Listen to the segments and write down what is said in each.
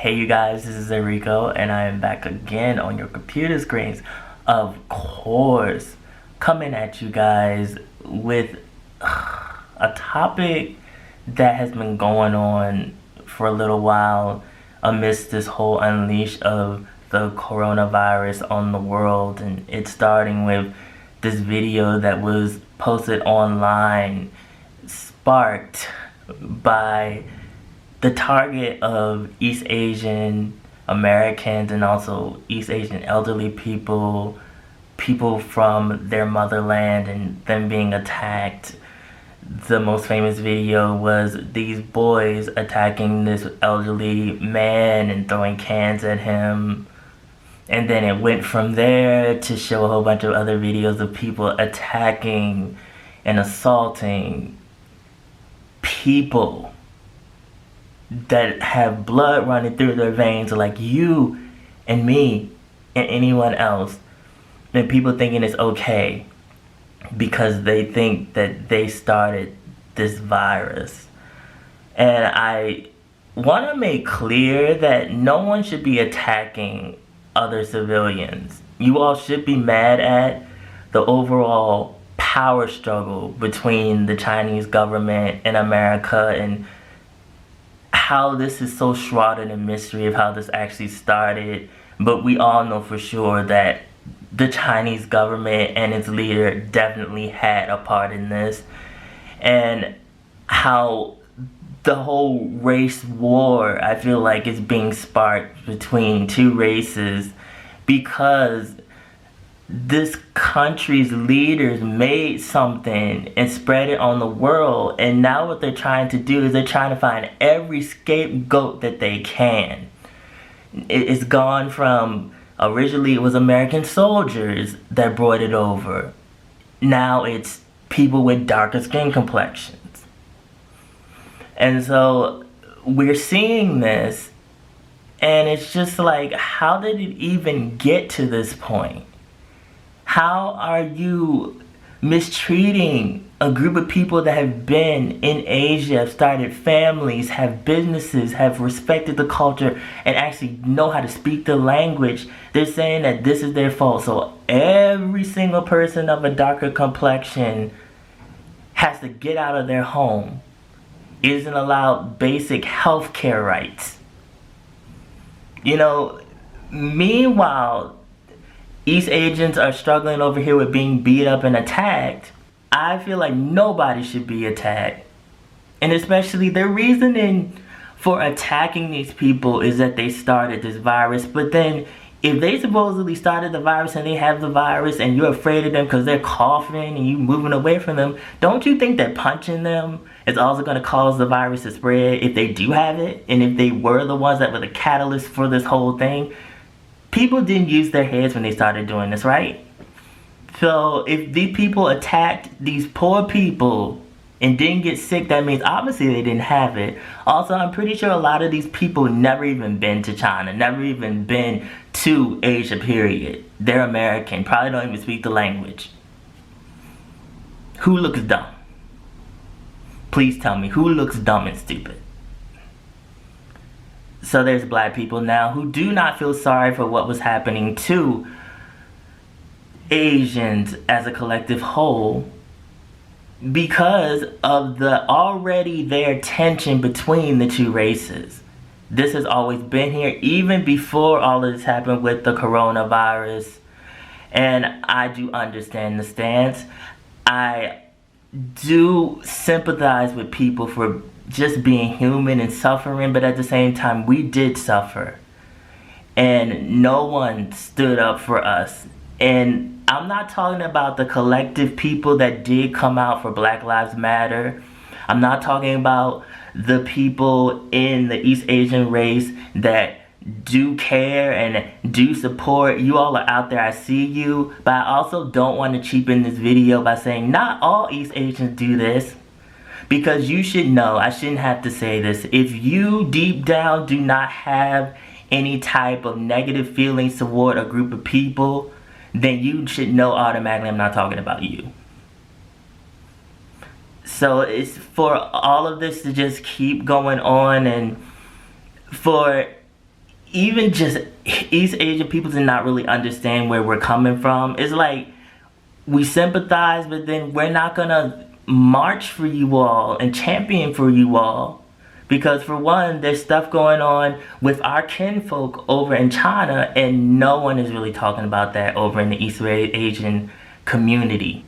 Hey you guys, this is Erico and I am back again on your computer screens. Of course, coming at you guys with a topic that has been going on for a little while amidst this whole unleash of the coronavirus on the world, and it's starting with this video that was posted online, sparked by the target of East Asian Americans and also East Asian elderly people from their motherland, and them being attacked. The most famous video was these boys attacking this elderly man and throwing cans at him. And then it went from there to show a whole bunch of other videos of people attacking and assaulting people that have blood running through their veins, like you and me and anyone else. And people thinking it's okay because they think that they started this virus. And I want to make clear that no one should be attacking other civilians. You all should be mad at the overall power struggle between the Chinese government and America, and how this is so shrouded in mystery of how this actually started. But we all know for sure that the Chinese government and its leader definitely had a part in this, and how the whole race war, I feel like, is being sparked between two races because this country's leaders made something and spread it on the world, and now what they're trying to do is they're trying to find every scapegoat that they can. It's gone from, originally it was American soldiers that brought it over. Now it's people with darker skin complexions. And so we're seeing this, and it's just like, how did it even get to this point? How are you mistreating a group of people that have been in Asia, have started families, have businesses, have respected the culture, and actually know how to speak the language? They're saying that this is their fault. So every single person of a darker complexion has to get out of their home, isn't allowed basic health care rights. You know, meanwhile, East Asians are struggling over here with being beat up and attacked. I feel like nobody should be attacked. And especially their reasoning for attacking these people is that they started this virus. But then if they supposedly started the virus and they have the virus and you're afraid of them because they're coughing and you moving away from them, don't you think that punching them is also going to cause the virus to spread if they do have it? And if they were the ones that were the catalyst for this whole thing? People didn't use their heads when they started doing this, right? So if these people attacked these poor people and didn't get sick, that means obviously they didn't have it. Also, I'm pretty sure a lot of these people never even been to China, never even been to Asia, period. They're American, probably don't even speak the language. Who looks dumb? Please tell me, who looks dumb and stupid? So there's black people now who do not feel sorry for what was happening to Asians as a collective whole because of the already there tension between the two races. This has always been here, even before all of this happened with the coronavirus. And I do understand the stance. I do sympathize with people for just being human and suffering, but at the same time, we did suffer. And no one stood up for us. And I'm not talking about the collective people that did come out for Black Lives Matter. I'm not talking about the people in the East Asian race that do care and do support. You all are out there, I see you. But I also don't want to cheapen this video by saying not all East Asians do this. Because you should know, I shouldn't have to say this, if you deep down do not have any type of negative feelings toward a group of people, then you should know automatically I'm not talking about you. So it's for all of this to just keep going on, and for even just East Asian people to not really understand where we're coming from. It's like we sympathize, but then we're not gonna march for you all and champion for you all. Because for one, there's stuff going on with our kinfolk over in China, and no one is really talking about that over in the East Asian community.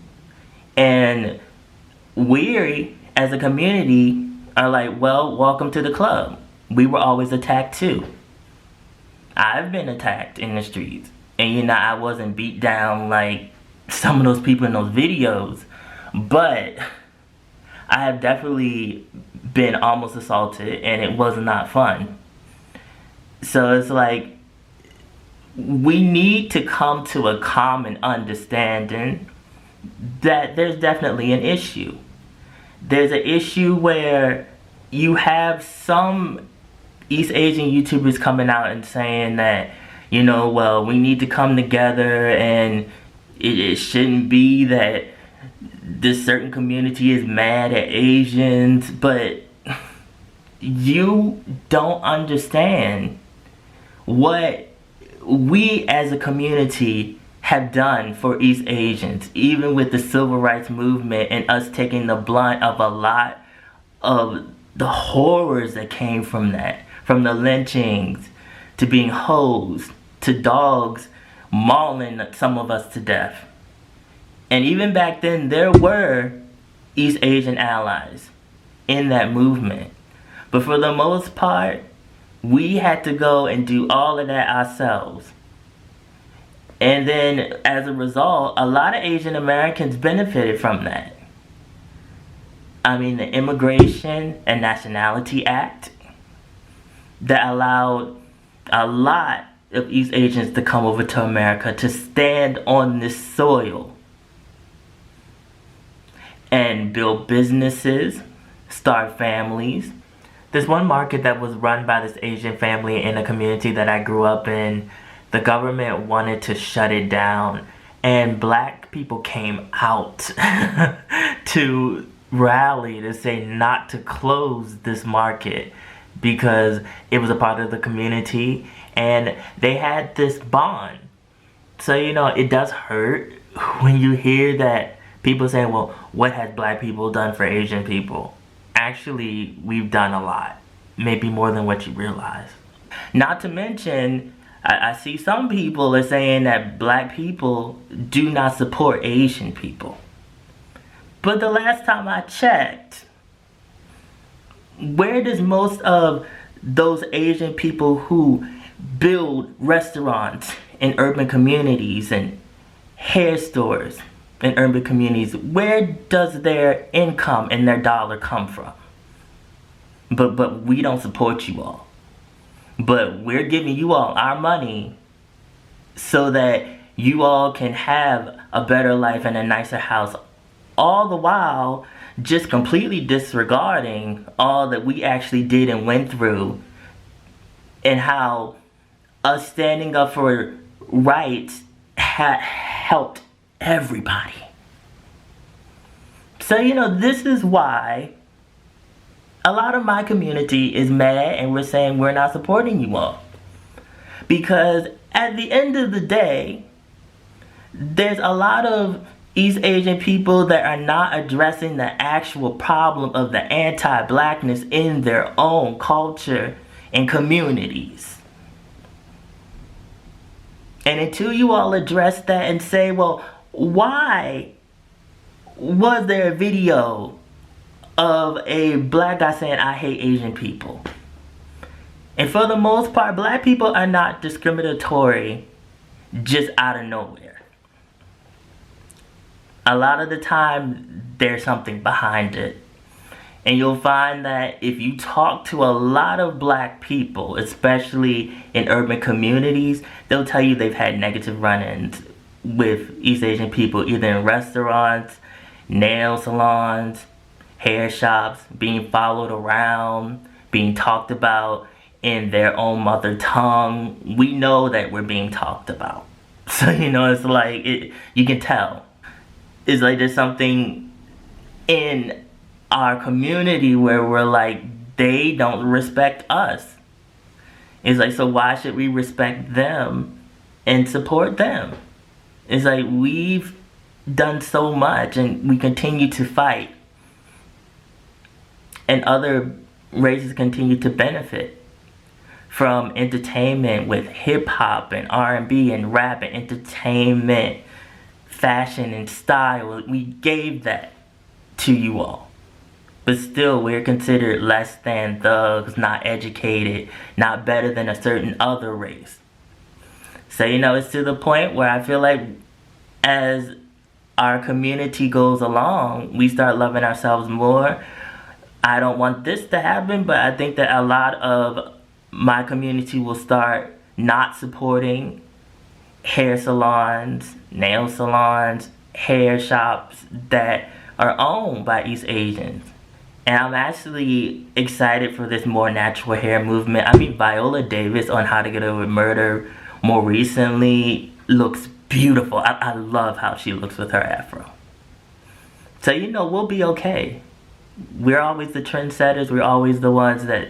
And we, as a community, are like, well, welcome to the club. We were always attacked too. I've been attacked in the streets. And you know, I wasn't beat down like some of those people in those videos. But I have definitely been almost assaulted, and it was not fun. So it's like, we need to come to a common understanding that there's definitely an issue. There's an issue where you have some East Asian YouTubers coming out and saying that, you know, well, we need to come together, and it shouldn't be that this certain community is mad at Asians, but you don't understand what we as a community have done for East Asians, even with the civil rights movement and us taking the blunt of a lot of the horrors that came from that, from the lynchings to being hosed to dogs mauling some of us to death. And even back then, there were East Asian allies in that movement. But for the most part, we had to go and do all of that ourselves. And then, as a result, a lot of Asian Americans benefited from that. I mean, the Immigration and Nationality Act that allowed a lot of East Asians to come over to America to stand on this soil and build businesses, start families. There's one market that was run by this Asian family in a community that I grew up in. The government wanted to shut it down, and black people came out to rally to say not to close this market because it was a part of the community, and they had this bond. So, you know, it does hurt when you hear that people say, well, what has black people done for Asian people? Actually, we've done a lot. Maybe more than what you realize. Not to mention, I see some people are saying that black people do not support Asian people. But the last time I checked, where does most of those Asian people who build restaurants in urban communities and hair stores in urban communities, where does their income and their dollar come from? But we don't support you all. But we're giving you all our money so that you all can have a better life and a nicer house, all the while just completely disregarding all that we actually did and went through, and how us standing up for rights helped everybody. So, you know, this is why a lot of my community is mad and we're saying we're not supporting you all. Because at the end of the day, there's a lot of East Asian people that are not addressing the actual problem of the anti-blackness in their own culture and communities. And until you all address that and say, well, why was there a video of a black guy saying, I hate Asian people? And for the most part, black people are not discriminatory just out of nowhere. A lot of the time, there's something behind it. And you'll find that if you talk to a lot of black people, especially in urban communities, they'll tell you they've had negative run-ins with East Asian people, either in restaurants, nail salons, hair shops, being followed around, being talked about in their own mother tongue. We know that we're being talked about. So, you know, it's like, you can tell. It's like there's something in our community where we're like, they don't respect us. It's like, so why should we respect them and support them? It's like, we've done so much and we continue to fight, and other races continue to benefit from entertainment with hip-hop and R&B and rap and entertainment, fashion and style. We gave that to you all, but still we're considered less than thugs, not educated, not better than a certain other race. So it's to the point where I feel like as our community goes along, we start loving ourselves more. I don't want this to happen, but I think that a lot of my community will start not supporting hair salons, nail salons, hair shops that are owned by East Asians. And I'm actually excited for this more natural hair movement. I mean, Viola Davis on How to Get Away with Murder more recently looks beautiful. I love how she looks with her afro. So we'll be okay. We're always the trendsetters. We're always the ones that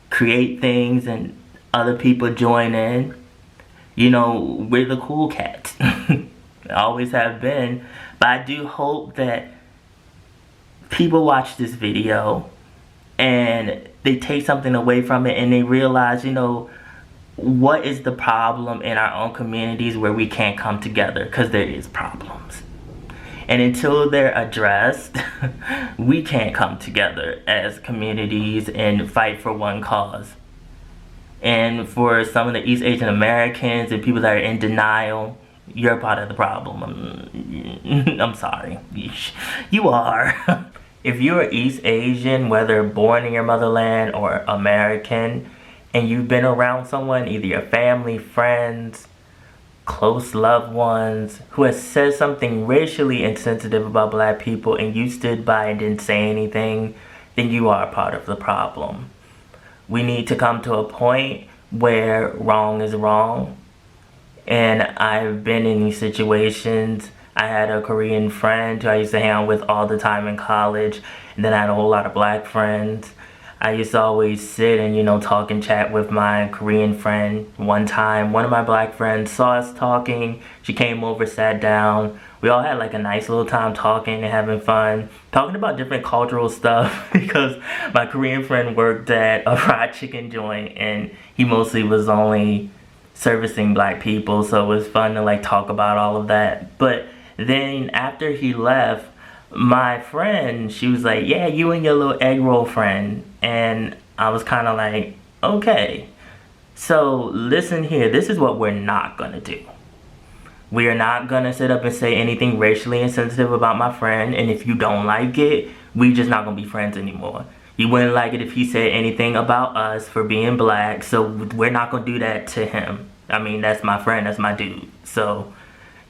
create things and other people join in. We're the cool cats. Always have been. But I do hope that people watch this video and they take something away from it and they realize, what is the problem in our own communities where we can't come together, because there is problems. And until they're addressed, we can't come together as communities and fight for one cause. And for some of the East Asian Americans and people that are in denial, you're part of the problem. I'm sorry. You are. If you're East Asian, whether born in your motherland or American, and you've been around someone, either your family, friends, close loved ones, who has said something racially insensitive about black people and you stood by and didn't say anything, then you are part of the problem. We need to come to a point where wrong is wrong. And I've been in these situations. I had a Korean friend who I used to hang out with all the time in college, and then I had a whole lot of black friends. I used to always sit and, talk and chat with my Korean friend. One time, one of my black friends saw us talking. She came over, sat down. We all had like a nice little time talking and having fun. Talking about different cultural stuff because my Korean friend worked at a fried chicken joint and he mostly was only servicing black people. So it was fun to like talk about all of that. But then after he left, my friend, she was like, yeah, you and your little egg roll friend. And I was kind of like, okay. So listen here, this is what we're not gonna do. We are not gonna sit up and say anything racially insensitive about my friend, and if you don't like it, we just not gonna be friends anymore. You wouldn't like it if he said anything about us for being black, so we're not gonna do that to him. I mean, that's my friend, that's my dude. So,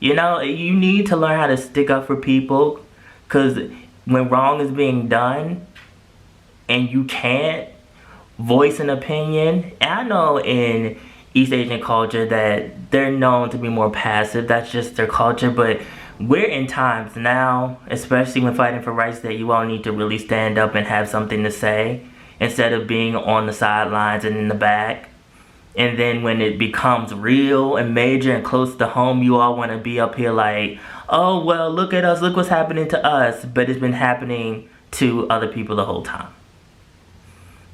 you need to learn how to stick up for people. Because when wrong is being done and you can't voice an opinion, and I know in East Asian culture that they're known to be more passive, that's just their culture, but we're in times now, especially when fighting for rights, that you all need to really stand up and have something to say instead of being on the sidelines and in the back. And then when it becomes real and major and close to home, you all want to be up here like, oh, well, look at us, look what's happening to us. But it's been happening to other people the whole time.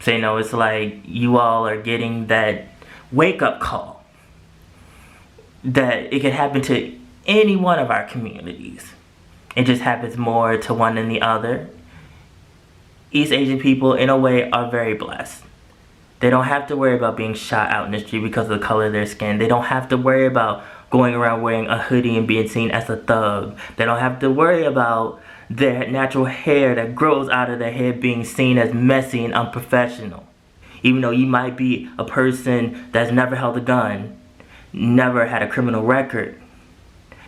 So, it's like you all are getting that wake-up call that it could happen to any one of our communities. It just happens more to one than the other. East Asian people, in a way, are very blessed. They don't have to worry about being shot out in the street because of the color of their skin. They don't have to worry about going around wearing a hoodie and being seen as a thug. They don't have to worry about their natural hair that grows out of their head being seen as messy and unprofessional. Even though you might be a person that's never held a gun, never had a criminal record,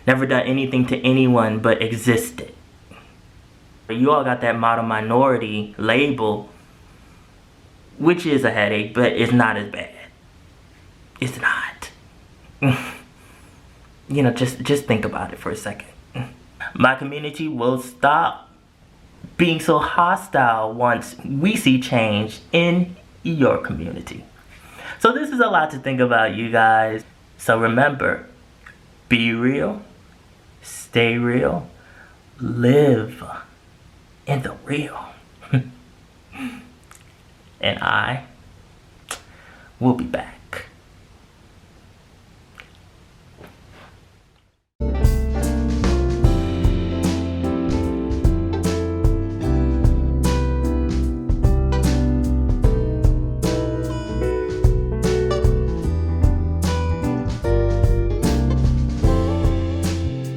never done anything to anyone but existed. You all got that model minority label, which is a headache, but it's not as bad. It's not. Just think about it for a second. My community will stop being so hostile once we see change in your community. So this is a lot to think about, you guys. So remember, be real, stay real, live in the real. And I will be back.